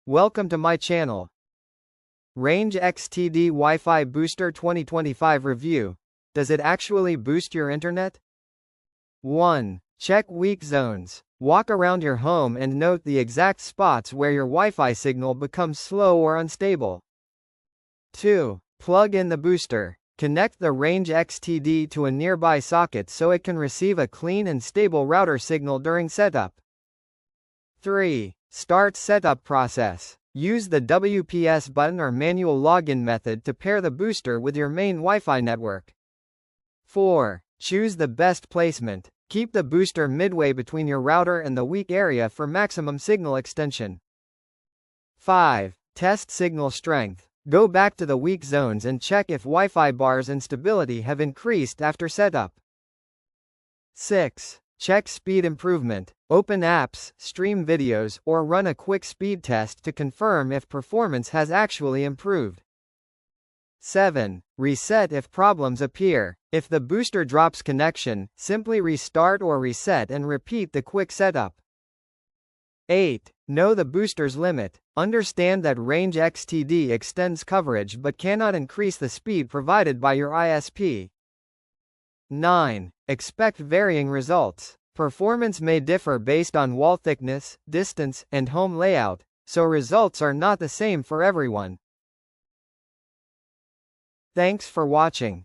Welcome to my channel. RangeXTD Wi-Fi Booster 2025 Review. Does it actually boost your internet? 1. Check weak zones. Walk around your home and note the exact spots where your Wi-Fi signal becomes slow or unstable. 2. Plug in the booster. Connect the RangeXTD to a nearby socket so it can receive a clean and stable router signal during setup. 3. Start setup process. Use the WPS button or manual login method to pair the booster with your main Wi-Fi network. 4. Choose the best placement. Keep the booster midway between your router and the weak area for maximum signal extension. 5. Test signal strength. Go back to the weak zones and check if Wi-Fi bars and stability have increased after setup. 6. Check speed improvement. Open apps, stream videos, or run a quick speed test to confirm if performance has actually improved. 7. Reset if problems appear. If the booster drops connection, simply restart or reset and repeat the quick setup. 8. Know the booster's limit. Understand that RangeXTD extends coverage but cannot increase the speed provided by your ISP. 9. Expect varying results. Performance may differ based on wall thickness, distance, and home layout, so results are not the same for everyone. Thanks for watching.